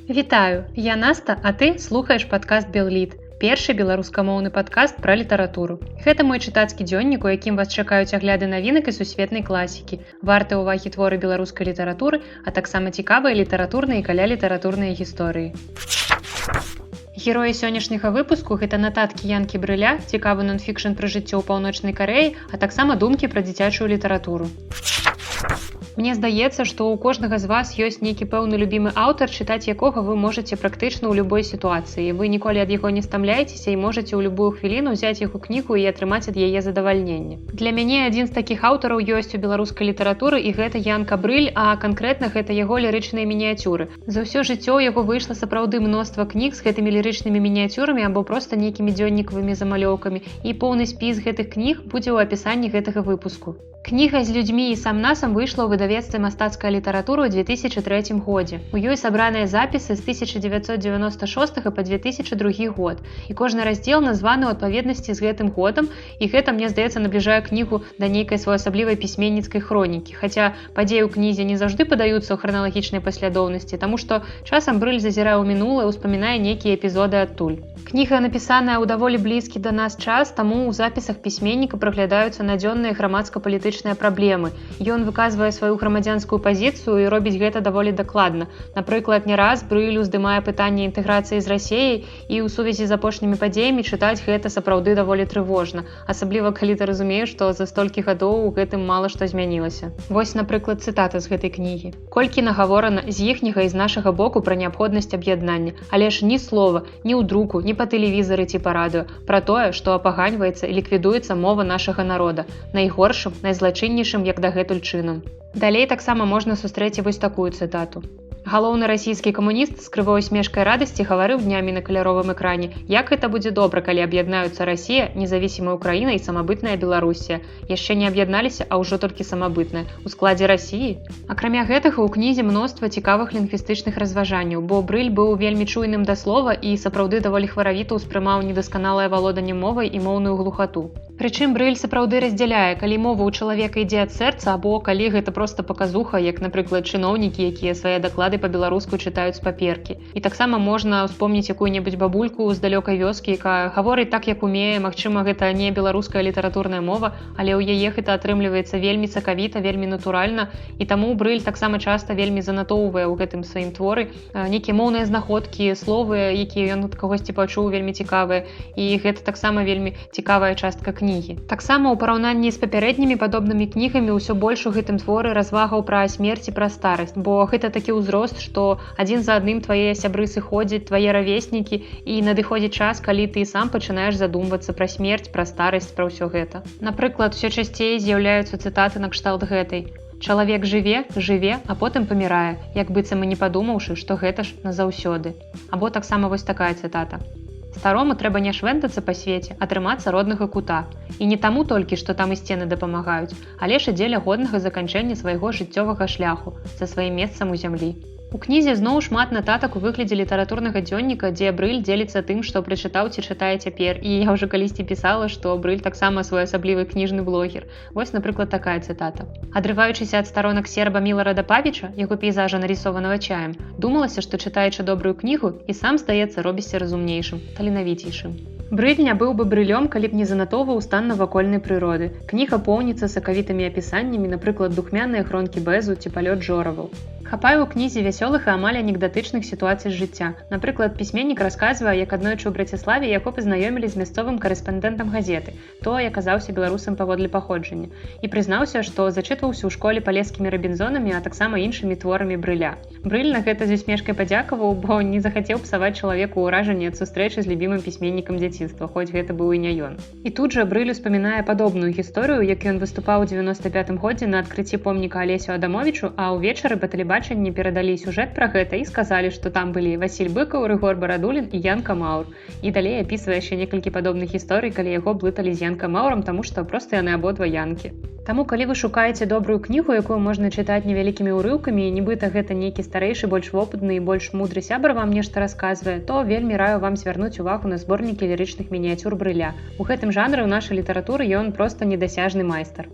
Вітаю, я Наста, а ты слухаеш падкаст Белліт, першы беларускамоўны падкаст пра літаратуру. Гэта мой чытацкі дзённік, у якім вас чакаюць агляды навінак і сусветнай класікі, вартыя ўвагі творы беларускай літаратуры, а таксама цікавыя літаратурныя і каля-літаратурныя гісторыі. Героі сённяшняга выпуску гэта нататкі Янкі Брыля, цікавы нон-фікшн пра жыццё ў Паўночнай Карэі, а таксама думкі пра дзіцячую літаратуру. Мне здаецца, што ў кожнага з вас ёсць нейкі пэўны любімы аўтар, чытаць якога вы можаце практычна ў любой сітуацыі. Вы ніколі ад яго не стамляецеся і можаце ў любую хвіліну ўзяць яго кнігу і атрымаць ад яе задавальненне. Для мяне адзін з такіх аўтараў ёсць у беларускай літаратуры, і гэта Янка Брыль, а канкрэтна гэта яго лірычныя мініяцюры. За ўсё жыццё яго выйшла сапраўды мноства кніг з гэтымі лірычнымі мініяцюрамі або проста нейкімі дзённікавымі замалёўкамі, і поўны спіс гэтых кніг будзе ў апісанні гэтага выпуску. Кніга з людзьмі і сам-насам выйшла ў выдавецтве «Мастацкая літаратура» ў 2003 годзе. У ёй сабраныя запісы з 1996 па 2002 год. І кожны раздзел названы ў адпаведнасці з гэтым годам, і гэта, мне здаецца, набліжае кнігу да нейкай своеасаблівай пісьменніцкай хронікі. Хаця падзеі ў кнізе не заўжды падаюцца ў храналагічнай паслядоўнасці, таму што часам Брыль зазірае ў мінулае, успамінае нейкія эпізоды адтуль. Кніга напісаная ў даволі блізкі да нас час, таму ў запісах пісьменніка праглядаюцца надзённыя грамадска-палітычныя праблемы. Ён выказвае сваю грамадзянскую пазіцыю і робіць гэта даволі дакладна. Напрыклад, не раз Брыль уздымае пытанне інтэграцыі з Расіяй, і ў сувязі з апошнімі падзеямі чытаць гэта сапраўды даволі трывожна, асабліва калі ты разумееш, што за столькі гадоў у гэтым мала што змянілася. Вось, напрыклад, цытата з гэтай кнігі. Колькі нагаворана з іхняга і з нашага боку пра неабходнасць аб'яднання, але ж ні слова, ні ў друку, ні па тэлевізары ці па радыё, пра тое, што апаганьваецца і ліквідуецца мова нашага народа, найгоршым, найзлачыннейшым, як дагэтуль чынам. Далей таксама можна сустрэць вось такую цытату. Галоўны расійскі камуніст з крывой усмешкай радасці гаварыў днямі на каляровым экране, як гэта будзе добра, калі аб'яднаюцца Расія, незавісімая Украіна і самабытная Беларусія. Яшчэ не аб'ядналіся, а ўжо толькі самабытная. У складзе Расіі? Акрамя гэтага, у кнізе мноства цікавых лінгвістычных разважанняў, бо Брыль быў вельмі чуйным да слова і сапраўды даволі хваравіта ўспрымаў недасканалае валоданне мовай і моўную глухату. Прычым Брыль сапраўды раздзяляе, калі мова ў чалавека ідзе ад сэрца, або калі гэта проста паказуха, як, напрыклад, чыноўнікі, якія свае даклады па-беларуску чытаюць з паперкі. І таксама можна ўспомніць якую-небудзь бабульку з далёкай вёскі, якая гаворыць так, як умее. Магчыма, гэта не беларуская літаратурная мова, але ў яе гэта атрымліваецца вельмі сакавіта, вельмі натуральна. І таму Брыль таксама часта вельмі занатоўвае ў гэтым сваім творы нейкія моўныя знаходкі, словы, якія ён ад кагосьці пачуў, вельмі цікавыя. І гэта таксама вельмі цікавая частка кнігі. Таксама ў параўнанні з папярэднімі падобнымі кнігамі ўсё больш у гэтым творы развагаў пра смерць і пра старасць, бо гэта такі ўзрост, што адзін за адным твае сябры сыходзяць, твае равеснікі, і надыходзіць час, калі ты сам пачынаеш задумвацца пра смерць, пра старасць, пра ўсё гэта. Напрыклад, усё часцей з'яўляюцца цытаты накшталт гэтай. Чалавек жыве, а потым памірае, як быццам і не падумаўшы, што гэта ж назаўсёды. Або таксама вось такая цытата. Старому трэба не швэнтацца па свеце, а трымацца роднага кута. І не таму толькі, што там і сцены дапамагаюць, але ж і дзеля годнага заканчэння свайго жыццёвага шляху за сваім месцам у зямлі. У кнізе зноў шмат нататак у выглядзе літаратурнага дзённіка, дзе Брыль дзеліцца тым, што прачытаў ці чытае цяпер. І я ўжо калісьці пісала, што Брыль таксама своеасаблівы кніжны блогер. Вось, напрыклад, такая цытата. Адрываючыся ад старонак серба Міларада Павіча, яго пейзажа, нарисованага чаем, думалася, што чытаючы добрую кнігу, і сам, здаецца, робіся разумнейшым, таленавіцейшым. Брыль не быў бы брылём, калі б не занатоўваў стан навакольнай прыроды. Кніга поўніцца сакавітымі апісаннямі, напрыклад, духмяныя хронкі Бэзу ці палёт жораваў. Хапае ў кнізе вясёлых і амаль анекдатычных сітуацый з жыцця. Напрыклад, пісьменнік расказвае, як аднойчы ў Браціславе яго пазнаёмілі з мясцовым карэспандэнтам газеты. Той аказаўся беларусам паводле паходжання. І прызнаўся, што зачытваўся ў школе палескімі рабінзонамі, а таксама іншымі творамі Брыля. Брыль на гэта з усмешкай падзякаваў, бо не захацеў псаваць чалавеку ўражанне ад сустрэчы з любімым пісьменнікам дзяцінства, хоць гэта быў і не ён. І тут жа Брыль успамінае падобную гісторыю, як ён выступаў у 95-м годзе на адкрыцці помніка Алесю Адамовічу, а ўвечары па тэлебачанні перадалі сюжэт пра гэта і сказалі, што там былі Васіль Быкаў, Рыгор Барадулін і Янка Маур. І далей апісвае яшчэ некалькі падобных гісторый, калі яго блыталі з Янка Маурам, таму што проста яны абодва янкі. Таму, калі вы шукаеце добрую кнігу, якую можна чытаць невялікімі ўрыўкамі, і нібыта гэта нейкі старэйшы, больш вопытны і больш мудры сябар вам нешта расказвае, то вельмі раю вам звярнуць увагу на зборнікі лірычных мініяцюр Брыля. У гэтым жанры ў нашай літаратуры ён проста недасяжны майстар.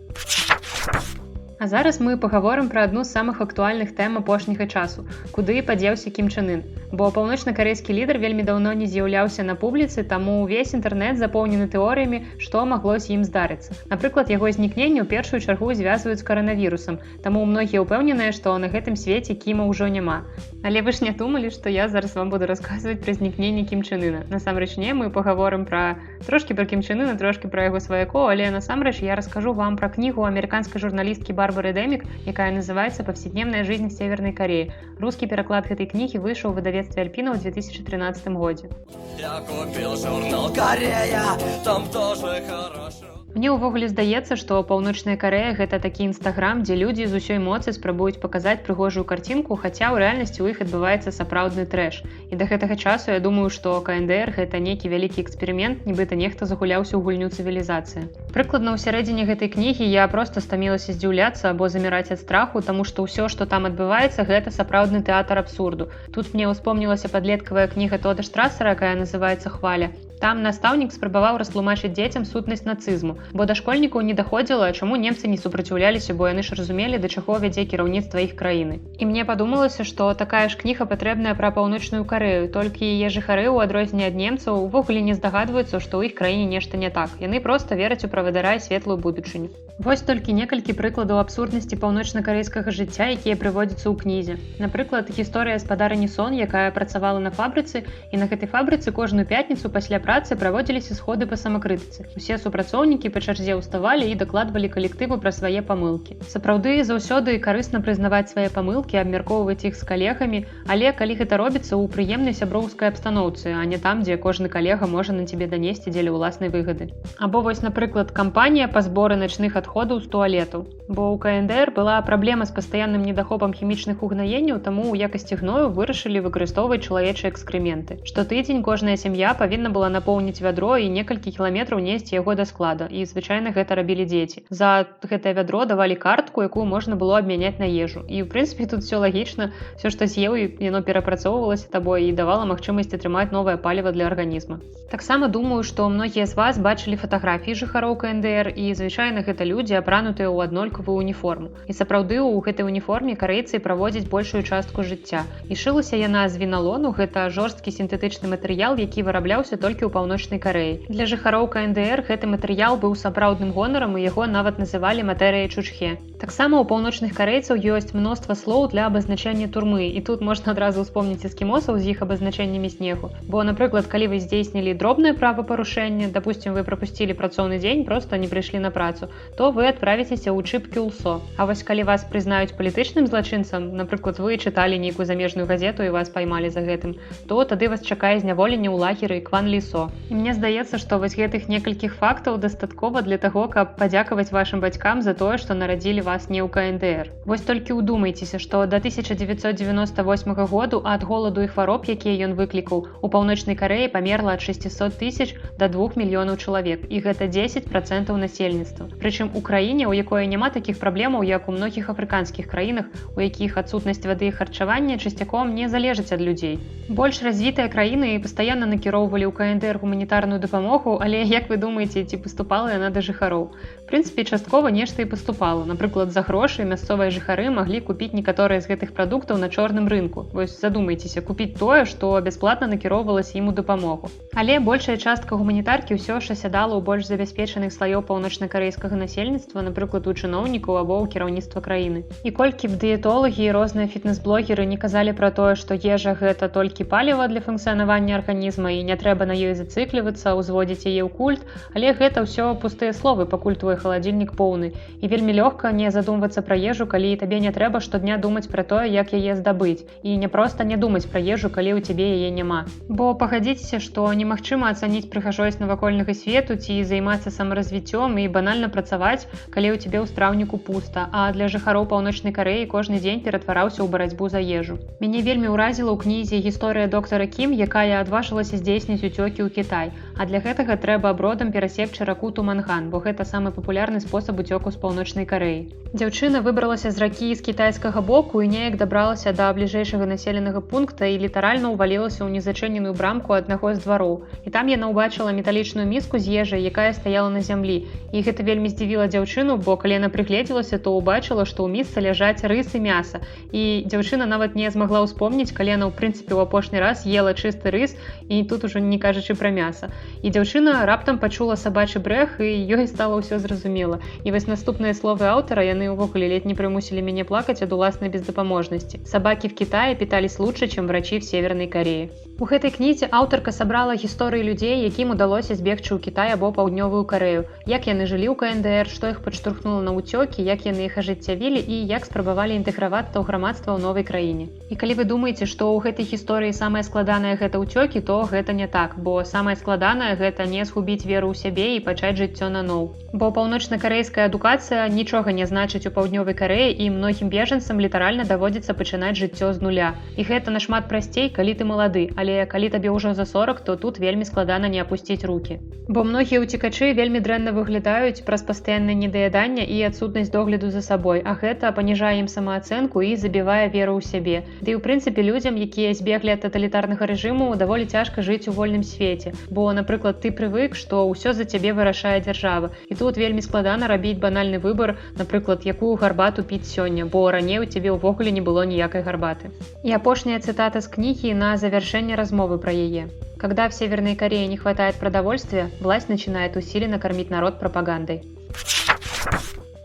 А зараз мы пагаворым пра адну з самых актуальных тэм апошняга часу, куды падзеўся Кім Чен Ын. Бо паўночна-карэйскі лідар вельмі даўно не з'яўляўся на публіцы, таму ўвесь інтэрнэт запоўнены тэорыямі, што магло з ім здарыцца. Напрыклад, яго знікненне ў першую чаргу звязваюць з каранавірусам, таму многія ўпэўненыя, што на гэтым свеце Кіма ўжо няма. Але вы ж не думалі, што я зараз вам буду расказваць пра знікненне Кім Чен Ына. Насамрэч не, мы пагаворым трошкі пра Кім Чен Ына, трошкі пра яго сваякоў, але насамрэч я раскажу вам пра кнігу амерыканскай журналісткі Барбары Дэмік, якая называецца «Повседневная жизнь в Северной Корее». Русский пераклад гэтай кнігі выйшаў у выдавецтве Альпіна ў 2013 годзе. Я купил журнал «Корея», там тоже хорошо. Мне ўвогуле здаецца, што паўночная Карэя гэта такі інстаграм, дзе людзі з усёй моцы спрабуюць паказаць прыгожую карцінку, хаця ў рэальнасці ў іх адбываецца сапраўдны трэш. І да гэтага часу я думаю, што КНДР гэта нейкі вялікі эксперымент, нібыта нехта загуляўся ў гульню цывілізацыі. Прыкладна ў сярэдзіне гэтай кнігі я проста стамілася здзіўляцца або заміраць ад страху, таму што ўсё, што там адбываецца, гэта сапраўдны тэатр абсурду. Тут мне ўспомнілася падлеткавая кніга Тода Штрасера, якая называецца «Хваля». Там настаўнік спрабаваў растлумачыць дзецям сутнасць нацызму, бо да школьнікаў не даходзіла, чаму немцы не супраціўляліся, бо яны ж разумелі, да чаго вядзе кіраўніцтва іх краіны. І мне падумалася, што такая ж кніга патрэбная пра паўночную Карэю, толькі яе жыхары ў адрозненне ад немцаў увогуле не здагадваюцца, што ў іх краіне нешта не так. Яны проста вераць у правадыра і светлую будучыню. Вось толькі некалькі прыкладаў абсурднасці паўночна-карэйскага жыцця, якія прыводзяцца ў кнізе. Напрыклад, гісторыя спадарыні Сон, якая працавала на фабрыцы, і на гэтай фабрыцы кожную пятніцу пасля працы праводзіліся сходы па самакрытыцы. Усе супрацоўнікі па чарзе ўставалі і дакладвалі калектыву пра свае памылкі. Сапраўды, заўсёды карысна прызнаваць свае памылкі, абмяркоўваць іх з калегамі, але калі гэта робіцца ў прыемнай сяброўскай абстаноўцы, а не там, дзе кожны калега можа на цябе данесці дзеля ўласнай выгады. Або вось, напрыклад, кампанія па зборы начных адходаў з туалетаў. Бо ў КНДР была праблема з пастаянным недахопам хімічных угнаенняў, таму ў якасці гною вырашылі выкарыстоўваць чалавечыя экскрэменты. Штотыдзень кожная сям'я павінна была напоўніць вядро і некалькі кіламетраў несці яго да склада, і звычайна гэта рабілі дзеці. За гэтае вядро давалі картку, якую можна было абмяняць на ежу. І ў прынцыпе тут все лагічна, все, што з'еў, яно перапрацоўвалася табой і давала магчымасць атрымаць новае паліва для арганізма. Таксама думаю, што многія з вас бачылі фатаграфіі жыхароў КНДР, і звычайна гэта людзі, апранутыя ў аднолькавую уніформу. І сапраўды ў гэтай уніформе карэйцы праводзяць большую частку жыцця. І шылася яна з віналону, гэта жорсткі сінтэтычны матэрыял, які вырабляўся толькі ў паўночнай Карэі. Для жыхароў КНДР гэты матэрыял быў сапраўдным гонарам, і яго нават называлі матэрыяй чучхе. Таксама ў паўночных карэйцаў ёсць мноства слоў для абазначэння турмы, і тут можна адразу ўспомніць эскімосаў з іх абазначэннямі снегу. Бо, напрыклад, калі вы здзейснілі дробнае правапарушэнне, дапусцім, вы прапусцілі працоўны дзень, проста не прыйшлі на працу, то вы адправіцеся ў чыпкі УЛСО. А вось калі вас прызнаюць палітычным злачынцам, напрыклад, вы чыталі нейкую замежную газету і вас паймалі за гэтым, то тады вас чакае зняволенне ў лагеры Кван Лісо. І мне здаецца, што вось гэтых некалькіх фактаў дастаткова для таго, каб падзякаваць вашым бацькам за тое, што нарадзілі вас не ў КНДР. Вось толькі ўдумайцеся, што да 1998 году ад голаду і хвароб, якія ён выклікаў, у паўночнай Карэі памерла ад 600 000 да 2 мільёнаў чалавек, і гэта 10% насельніцтва. Прычым у краіне, у якой няма такіх праблемаў, як у многіх афрыканскіх краінах, у якіх адсутнасць вады і харчавання часцяком не залежыць ад людзей. Больш развітыя краіны пастаянна накіроўвалі ў КНДР гуманітарную дапамогу, але, як вы думаеце, ці паступала яна да жыхароў? В прынцыпе, часткова нешта і паступала. Напрыклад, за грошы мясцовыя жыхары маглі купіць некаторыя з гэтых прадуктаў на чорным рынку. Вось задумайцеся, купіць тое, што бясплатна накіроўвалася ім у дапамогу. Але большая частка гуманітаркі ўсё ж асядала ў больш забяспечаных слаёў паўночна-карэйскага насельніцтва, напрыклад, у чыноўнікаў або ў кіраўніцтва краіны. І колькі б дыетолагі і розныя фітнес-блогеры не казалі пра тое, што ежа гэта толькі паліва для функцыянавання арганізма і не трэба на ёй зацыклівацца, узводзіць яе ў культ, але гэта ўсё пустыя словы, пакуль твой халадзільнік поўны. І вельмі лёгка не задумвацца пра ежу, калі табе не трэба штодня думаць пра тое, як яе здабыць, і не проста не думаць пра ежу, калі ў цябе яе няма. Бо пагадзіцеся, што немагчыма ацаніць прыгажосць навакольнага свету ці займацца самаразвіццём і банальна працаваць, калі ў цябе ў страўніку пуста, а для жыхароў паўночнай Карэі кожны дзень ператвараўся ў барацьбу за ежу. Мяне вельмі ўразіла ў кнізе гісторыя доктара Кім, якая адважылася здзейсніць уцёкі ў Кітай. а для гэтага трэба бродам перасекчы раку Туманган, бо гэта самы папулярны спосаб уцёку з паўночнай Карэі. Дзяўчына выбралася з ракі з кітайскага боку і неяк дабралася да бліжэйшага населенага пункта і літаральна ўвалілася ў незачыненую брамку аднаго з двароў. І там яна ўбачыла металічную міску з ежай, якая стаяла на зямлі. І гэта вельмі здзівіла дзяўчыну, бо калі яна прыгледзелася, то ўбачыла, што ў місцы ляжаць рыс і мяса. І дзяўчына нават не змагла ўспомніць, калі яна ў прынцыпе ў апошні раз ела чысты рыс, і тут ужо не кажучы пра мяса. І дзяўчына раптам пачула сабачы брэх, і ёй стала ўсё зразумела. І вось наступныя словы аўтара, яны увогуле ледь не прымусілі мяне плакаць ад уласнай бездапаможнасці. Собаки в Китае питались лучше, чем врачи в Северной Корее. У гэтай кнізе аўтарка сабрала гісторыі людзей, якім удалося збегчы ў Кітай або паўднёвую Карэю, як яны жылі ў КНДР, што іх падштурхнула на ўцёкі, як яны іх ажыццявілі і як спрабавалі інтэгравацца ў грамадства ў новай краіне. І калі вы думаеце, што ў гэтай гісторыі самае складанае гэта ўцёкі, то гэта не так, бо самае складанае гэта не згубіць веру ў сябе і пачаць жыццё наноў. Бо паўночна-карэйская адукацыя нічога не значыць у паўднёвай Карэі, і многім бежанцам літаральна даводзіцца пачынаць жыццё з нуля. І гэта нашмат прасцей, калі ты малады, але калі табе ўжо за 40, то тут вельмі складана не апусціць рукі. Бо многія ўцекачы вельмі дрэнна выглядаюць праз пастаяннае недаядання і адсутнасць догляду за сабой, а гэта паніжае ім самаацэнку і забівае веру ў сябе. Ды і ў прынцыпе людзям, якія збеглі ад таталітарнага рэжыму, даволі цяжка жыць у вольным свеце. Бо, напрыклад, ты прывык, што ўсё за цябе вырашае дзяржава. І тут вельмі складана рабіць банальны выбар, напрыклад, якую гарбату піць сёння, бо раней у цябе ўвогуле не было ніякай гарбаты. І апошняя цытата з кнігі на завяршэнне размовы про яе. Когда в Северной Корее не хватает продовольствия, власть начинает усиленно кормить народ пропагандой.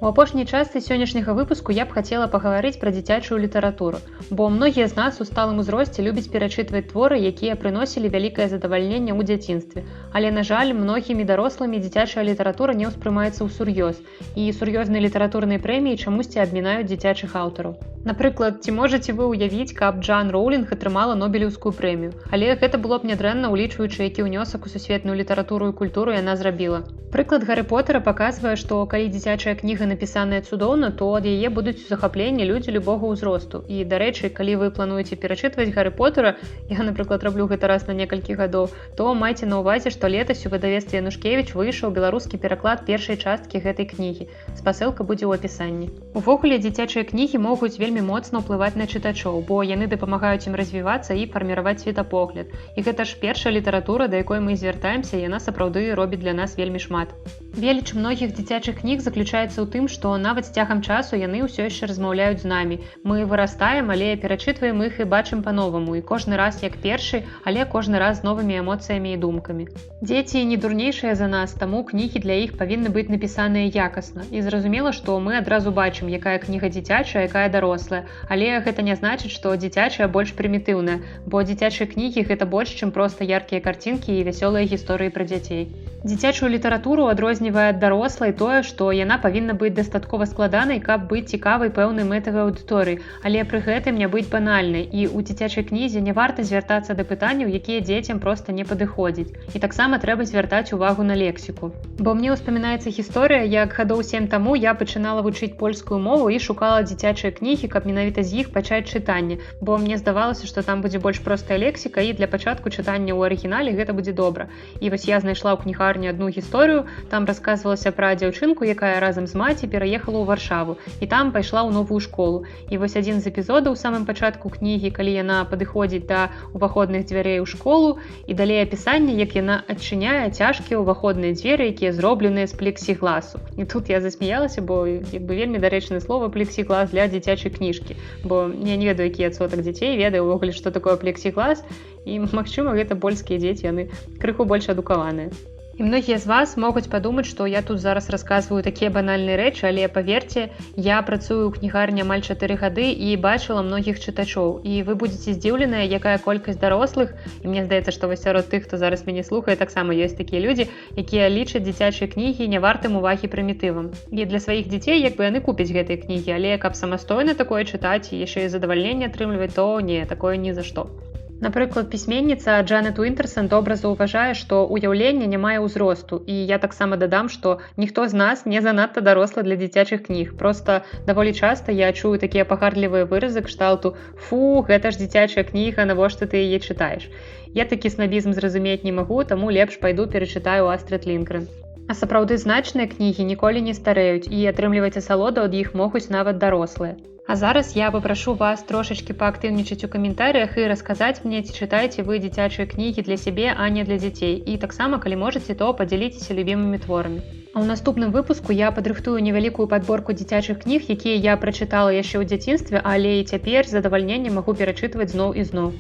У апошняй частцы сённяшняга выпуску я б хацела пагаварыць пра дзіцячую літаратуру, бо многія з нас у сталым узросце любяць перачытваць творы, якія прыносілі вялікае задавальненне ў дзяцінстве. Але, на жаль, многімі дарослымі дзіцячая літаратура не ўспрымаецца ўсур'ёз, і сур'ёзныя літаратурныя прэміі чамусьці адмінаюць дзіцячых аўтараў. Напрыклад, ці можаце вы ўявіць, каб Джан Роулінг атрымала Нобелеўскую прэмію? Але гэта было б нядрэнна, улічваючы, які ўнёсак у сусветную літаратуру і культуру яна зрабіла. Прыклад Гарры Поттера паказвае, што калі дзіцячая кніга напісаная цудоўна, то ад яе будуць у захапленні людзі любога ўзросту. І, дарэчы, калі вы плануеце перачытваць Гарры Поттера, я, напрыклад, раблю гэта раз на некалькі гадоў, то майце на ўвазе, што летась у выдавецтве Янушкевіч выйшаў беларускі пераклад першай часткі гэтай кнігі. Спасылка будзе ў апісанні. Увогуле, дзіцячыя кнігі могуць вельмі моцна ўплываць на чытачоў, бо яны дапамагаюць ім развівацца і фарміраваць светапогляд. І гэта ж першая літаратура, да якой мы звяртаемся, яна сапраўды робіць для нас вельмі шмат. Веліч многіх дзіцячых кніг заключаецца ў тым, што нават з цягам часу яны ўсё яшчэ размаўляюць з намі. Мы вырастаем, але перачытваем іх і бачым па-новаму, і кожны раз як першы, але кожны раз з новымі эмоцыямі і думкамі. Дзеці не дурнейшыя за нас, таму кнігі для іх павінны быць напісаныя якасна. І зразумела, што мы адразу бачым, якая кніга дзіцячая, якая дарослая. Але гэта не значыць, што дзіцячая больш прымітыўная, бо дзіцячыя кнігі гэта больш, чым проста яркія карцінкі і вясёлыя гісторыі пра дзяцей. Дзіцячую літаратуру адрознівае ад дарослай тое, што яна павінна быць дастаткова складанай, каб быць цікавай пэўнай мэтавай аўдыторыі, але пры гэтым не быць банальнай. І ў дзіцячай кнізе не варта звяртацца да пытанняў, якія дзецям проста не падыходзяць. І таксама трэба звяртаць увагу на лексіку. Бо мне ўспамінаецца гісторыя, як гадоў 7 таму я пачынала вучыць польскую мову і шукала дзіцячыя кнігі, каб менавіта з іх пачаць чытанне, бо мне здавалася, што там будзе больш простая лексіка і для пачатку чытання ў арыгінале гэта будзе добра. І вось я знайшла ў кнігарні одну гісторыю, там расказвалася пра дзяўчынку, якая разам з маці пераехала ў Варшаву, і там пайшла ў новую школу. І вось адзін з эпізодаў у самым пачатку кнігі, калі яна падыходзіць да ўваходных дзвярэй у школу, і далей апісанне, як яна адчыняе цяжкія ўваходныя дзверы, якія зробленыя з плексігласу. І тут я засмяялася, бо вельмі дарэчнае слова плексіглас для дзіцячай кніжкі, бо я не ведаю, які адсотак дзяцей ведае ўвогуле, што такое плексіглас, і, магчыма, гэта польскія дзеці, яны крыху больш адукаваныя. І многія з вас могуць падумаць, што я тут зараз расказваю такія банальныя рэчы, але паверце, я працую ў кнігарні амаль 4 гады і бачыла многіх чытачоў. І вы будзеце здзіўленыя, якая колькасць дарослых, і мне здаецца, што вось сярод тых, хто зараз мяне слухае, таксама ёсць такія людзі, якія лічаць дзіцячыя кнігі не вартым увагі прымітывам. І для сваіх дзяцей як бы яны купяць гэтыя кнігі, але каб самастойна такое чытаць і яшчэ і задавальненне атрымліваць, то не, такое ні за што. Напрыклад, пісьменніца Джанет Уінтэрсан добра заўважае, што ўяўленне не мае ўзросту. І я таксама дадам, што ніхто з нас не занадта дарослы для дзіцячых кніг. Проста даволі часта я чую такія пагарлівыя выразы кшталту «Фу, гэта ж дзіцячая кніга, навошта ты яе чытаеш?». Я такі снабізм зразумець не магу, таму лепш пайду перачытаю Астрыд Лінгрэн. А сапраўды значныя кнігі ніколі не старэюць, і атрымліваць асалоду ад іх могуць нават дарослыя. А зараз я папрашу вас трошачкі паактыўнічаць у каментарыях і расказаць мне, ці чытаеце вы дзіцячыя кнігі для сябе, а не для дзяцей. І таксама, калі можаце, то падзяліцеся любімымі творамі. А ў наступным выпуску я падрыхтую невялікую падборку дзіцячых кніг, якія я прачытала яшчэ ў дзяцінстве, але і цяпер з задавальненнем магу перачытваць зноў і зноў.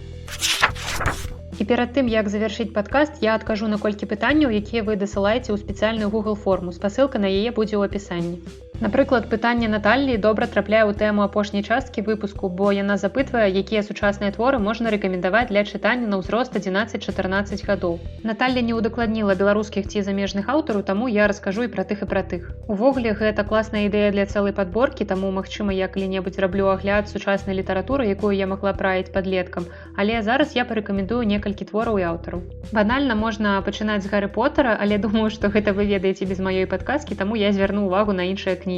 І перад тым, як завяршыць падкаст, я адкажу на колькі пытанняў, якія вы дасылаеце ў спецыяльную Google форму. Спасылка на яе будзе ў апісанні. Напрыклад, пытанне Наталлі добра трапляе ў тэму апошняй часткі выпуску, бо яна запытвае, якія сучасныя творы можна рэкамендаваць для чытання на ўзрост 11-14 гадоў. Наталля не ўдакладніла беларускіх ці замежных аўтараў, таму я раскажу і пра тых, і пра тых. Увогуле, гэта класная ідэя для цэлай падборкі, таму, магчыма, я калі-небудзь раблю агляд сучаснай літаратуры, якую я магла праіць падлеткам, але зараз я парэкамендую некалькі твораў і аўтараў. Банальна можна пачынаць з Гарры Поттера, але думаю, што гэта вы ведаеце без маёй падказкі, таму я звярну ўвагу на іншыя кнігі.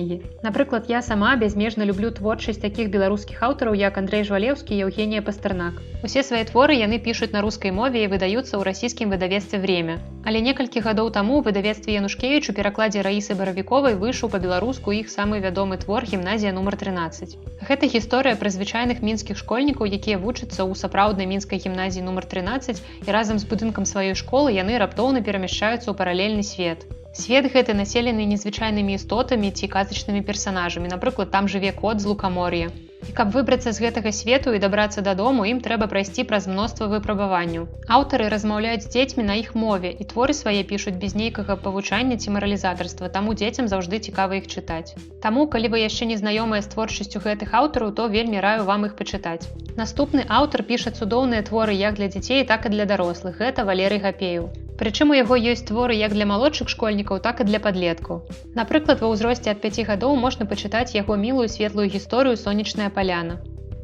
Напрыклад, я сама бязмежна люблю творчасць такіх беларускіх аўтараў, як Андрэй Жвалеўскі і Еўгенія Пастарнак. Усе свае творы яны пішуць на рускай мове і выдаюцца ў расійскім выдавецтве «Время». Але некалькі гадоў таму ў выдавецтве Янушкевіч у перакладзе Раісы Баравіковай выйшаў па-беларуску іх самы вядомы твор «Гімназія нумар 13». Гэта гісторыя пра звычайных мінскіх школьнікаў, якія вучацца ў сапраўднай мінскай гімназіі нумар 13, і разам з будынкам сваёй школы яны раптоўна перамяшчаюцца ў паралельны свет. Свет гэты населены незвычайнымі істотамі ці казачнымі персанажамі. Напрыклад, там жыве кот з лукамор'я. І каб выбрацца з гэтага свету і дабрацца дадому, ім трэба прайсці праз мноства выпрабаванняў. Аўтары размаўляюць з дзецьмі на іх мове, і творы свае пішуць без нейкага павучання ці маралізатарства, таму дзецям заўжды цікава іх чытаць. Таму, калі вы яшчэ не знаёмыя з творчасцю гэтых аўтараў, то вельмі раю вам іх пачытаць. Наступны аўтар піша цудоўныя творы як для дзяцей, так і для дарослых. Гэта Валерый Гапеев. Прычым у яго ёсць творы як для малодшых школьнікаў, так і для падлеткаў. Напрыклад, ва ўзросце ад 5 гадоў можна пачытаць яго мілую светлую гісторыю «Сонечная паляна».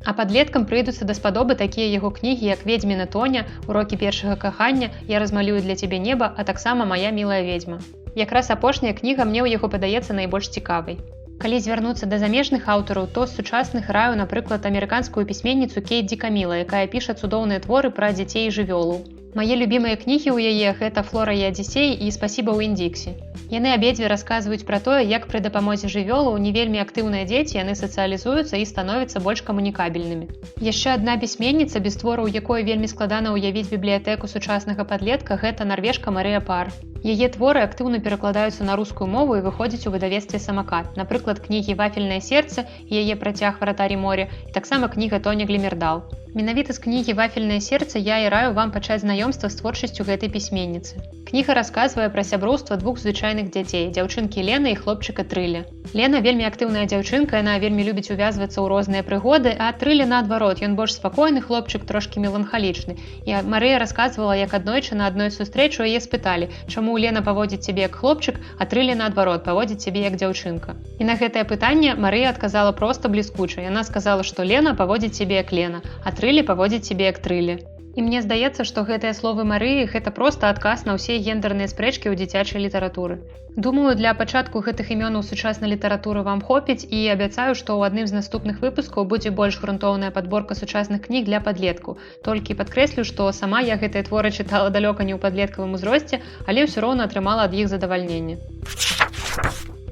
А падлеткам прыйдуцца даспадобы такія яго кнігі, як «Ведзьміна Тоня», «Урокі першага кахання», «Я размалюю для цябе неба», а таксама «Мая мілая ведзьма». Якраз апошняя кніга мне ў яго падаецца найбольш цікавай. Калі звярнуцца да замежных аўтараў, то з сучасных раю, напрыклад, амерыканскую пісьменніцу Кейт Ді Каміла, якая піша цудоўныя творы пра дзяцей і жывёлаў. Мае любімыя кнігі ў яе – гэта «Флора і Адзісей» і «Спасіба ў Індзіксі». Яны абедзве расказваюць пра тое, як пры дапамозе жывёлаў не вельмі актыўныя дзеці яны сацыялізуюцца і становяцца больш камунікабельнымі. Яшчэ адна пісьменніца, без твораў якой вельмі складана ўявіць бібліятэку сучаснага падлетка – гэта нарвежка Марыя Пар. Яе творы актыўна перакладаюцца на рускую мову і выходзяць у выдавецтве «Самакат». Напрыклад, кнігі «Вафельнае сердце» і яе працяг «Варатарі моря» і таксама кніга Тоня Глімердал. Менавіта з кнігі «Вафельнае сердце» я і раю вам пачаць знаёмства з творчасцю гэтай пісьменніцы. Кніга расказвае пра сяброўства двух звычайных дзяцей – дзяўчынкі Лены і хлопчыка Трыля. Лена вельмі актыўная дзяўчынка, яна вельмі любіць увязвацца ў розныя прыгоды, а Трыля наадварот, ён больш спакойны хлопчык, трошкі меланхалічны. І Марыя расказвала, як аднойчы на адной сустрэчы яе спыталі, чаму Лена паводзіць сябе як хлопчык, а Трыля наадварот паводзіць сябе як дзяўчынка. І на гэтае пытанне Марыя адказала проста бліскуча. Яна сказала, што Лена паводзіць сябе як Лена, а Трыля паводзіць сябе як Трыля. І мне здаецца, што гэтыя словы Марыі – гэта проста адказ на ўсе гендерныя спрэчкі ў дзіцячай літаратуры. Думаю, для пачатку гэтых імёнаў сучаснай літаратуры вам хопіць і абяцаю, што ў адным з наступных выпускаў будзе больш грунтоўная падборка сучасных кніг для падлеткаў. Толькі падкрэслю, што сама я гэтыя творы чытала далёка не ў падлеткавым узросце, але ўсё роўна атрымала ад іх задавальненне.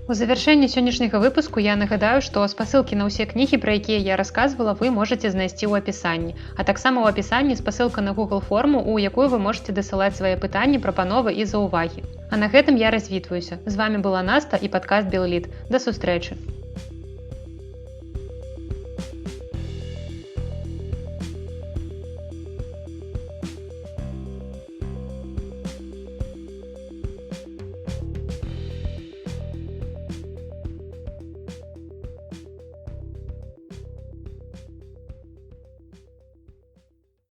У завяршэнні сённяшняга выпуску я нагадаю, што спасылкі на ўсе кнігі, пра якія я расказвала, вы можаце знайсці ў апісанні. А таксама ў апісанні спасылка на Google форму, у якую вы можаце дасылаць свае пытанні, прапановы і заўвагі. А на гэтым я развітваюся. З вами была Наста і падкаст Белліт. Да сустрэчы!